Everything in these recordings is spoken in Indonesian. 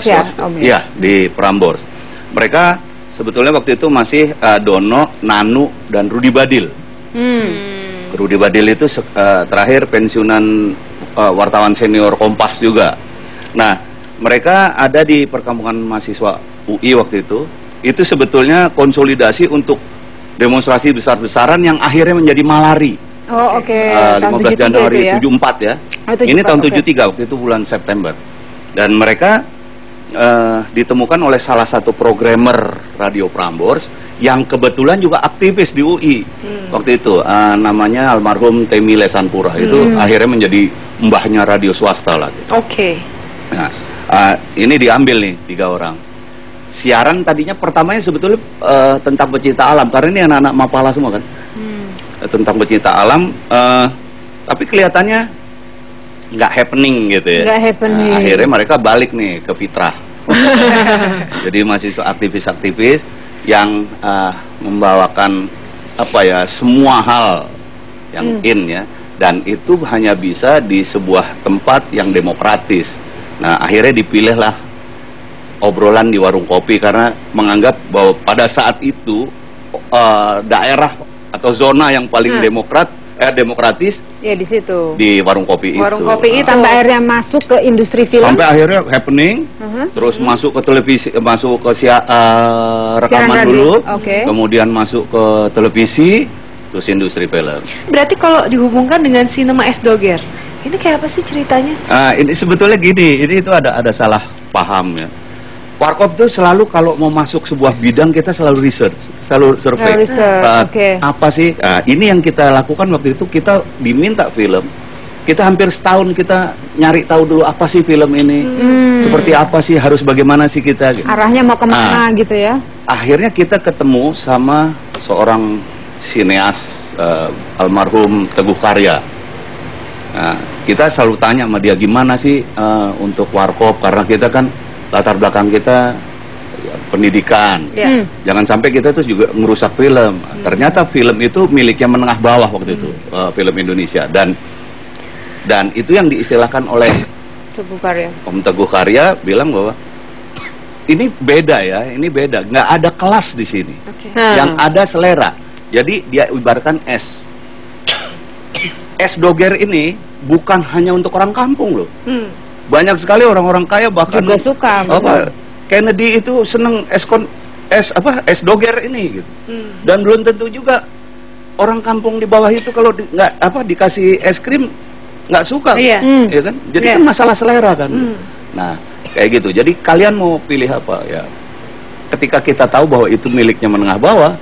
ya? Iya, di Prambors. Mereka sebetulnya waktu itu masih Dono, Nanu, dan Rudi Badil. Rudi Badil itu terakhir pensiunan wartawan senior Kompas juga. Nah, mereka ada di perkampungan mahasiswa UI waktu itu sebetulnya konsolidasi untuk demonstrasi besar-besaran yang akhirnya menjadi Malari. Oh, oke. 15 Januari ya? 74 ya. Oh, 74, ini tahun okay. 73 waktu itu bulan September. Dan mereka ditemukan oleh salah satu programmer Radio Prambors yang kebetulan juga aktivis di UI waktu itu, namanya almarhum Temi Lesanpura. Itu akhirnya menjadi mbahnya radio swasta lah gitu. Oke. Nah, ini diambil nih 3 orang. Siaran tadinya pertamanya sebetulnya tentang pecinta alam, karena ini anak-anak Mapala semua kan. Tentang pecinta alam, tapi kelihatannya nggak happening gitu ya. Nggak happening. Akhirnya mereka balik nih ke fitrah. Jadi mahasiswa aktivis-aktivis yang membawakan apa ya, semua hal yang in ya, dan itu hanya bisa di sebuah tempat yang demokratis. Nah, akhirnya dipilihlah obrolan di warung kopi karena menganggap bahwa pada saat itu daerah atau zona yang paling demokratis ya di situ, di warung kopi warung itu. Kopi itu sampai akhirnya masuk ke industri film, sampai akhirnya happening, terus masuk ke televisi, masuk ke rekaman dulu, kemudian masuk ke televisi, terus industri film. Berarti kalau dihubungkan dengan sinema S. Doger, ini kayak apa sih ceritanya? Ini sebetulnya gini, ini itu ada salah paham ya. Warkop itu selalu kalau mau masuk sebuah bidang kita selalu research, selalu survei. Apa sih? Ini yang kita lakukan waktu itu, kita diminta film. Kita hampir setahun kita nyari tahu dulu apa sih film ini, seperti apa sih, harus bagaimana sih kita. Gitu. Arahnya mau kemana gitu ya? Akhirnya kita ketemu sama seorang sineas almarhum Teguh Karya. Nah, kita selalu tanya sama dia gimana sih untuk Warkop, karena kita kan latar belakang kita ya, pendidikan. Jangan sampai kita terus juga merusak film. Ternyata film itu miliknya menengah bawah waktu itu, film Indonesia, dan itu yang diistilahkan oleh Teguh Karya. Om Teguh Karya bilang bahwa ini beda ya, ini beda, nggak ada kelas di sini, yang ada selera. Jadi dia ibaratkan S Doger ini bukan hanya untuk orang kampung loh. Banyak sekali orang-orang kaya bahkan juga suka. Kennedy itu seneng es Doger ini gitu. Dan belum tentu juga orang kampung di bawah itu kalau dikasih es krim nggak suka, ya kan? Jadi kan masalah selera kan. Nah, kayak gitu. Jadi kalian mau pilih apa ya? Ketika kita tahu bahwa itu miliknya menengah bawah,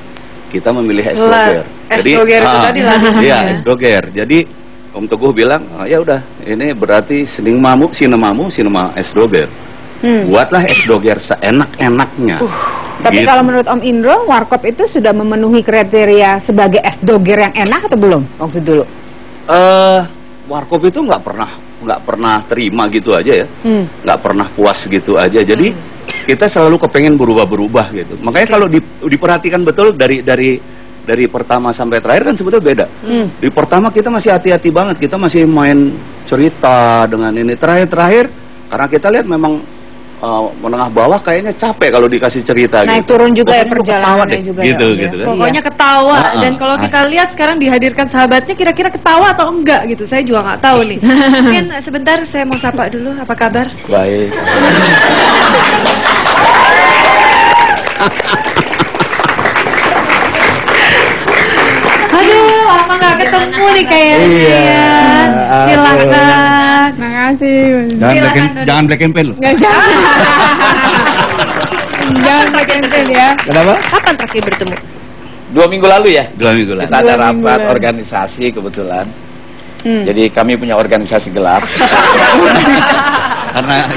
kita memilih es Doger. Es Doger itu tadi lah. Iya, es Doger. Jadi Om Teguh bilang, ya udah, ini berarti sinema es Doger. Buatlah es Doger seenak-enaknya. Tapi kalau menurut Om Indro, Warkop itu sudah memenuhi kriteria sebagai es Doger yang enak atau belum waktu dulu? Warkop itu nggak pernah terima gitu aja ya, nggak pernah puas gitu aja. Jadi kita selalu kepengen berubah-berubah gitu. Makanya kalau diperhatikan betul dari pertama sampai terakhir kan sebetulnya beda. Di pertama kita masih hati-hati banget, kita masih main cerita dengan ini. Terakhir karena kita lihat memang menengah bawah kayaknya capek kalau dikasih cerita. Naik gitu. turun juga ya perjalanannya juga gitu, ya. Gitu kan. Pokoknya ketawa. Dan kalau kita lihat sekarang dihadirkan sahabatnya, kira-kira ketawa atau enggak gitu, saya juga nggak tahu nih. Mungkin sebentar saya mau sapa dulu, apa kabar? Baik. Aduh, lama nggak ketemu nih kayaknya ya. Silakan. Makasih. Jangan black campaign loh. Jangan black campaign ya. Kenapa? Kapan terakhir bertemu? 2 minggu lalu ya. 2 minggu lalu. Kita ada rapat organisasi kebetulan. Jadi kami punya organisasi gelap. Karena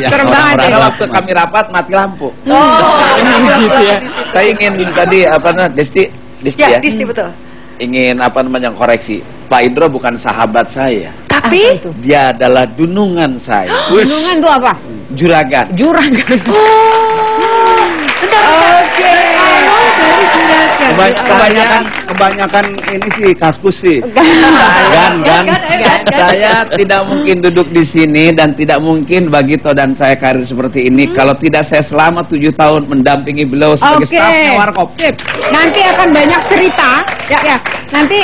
karena waktu kami rapat mati lampu. Gitu ya. Saya ingin tadi Desti ya. Desti betul. Ingin koreksi. Pak Indro bukan sahabat saya. Tapi dia adalah dunungan saya. Dunungan itu apa? Juragan. Bentar. Oke. Dari juragan. Kebanyakan ini sih kaskus sih. Saya tidak mungkin duduk di sini dan tidak mungkin bagi Toh dan saya karir seperti ini kalau tidak saya selama 7 tahun mendampingi beliau sebagai stafnya Warkop. Sip. Nanti akan banyak cerita. Ya. Nanti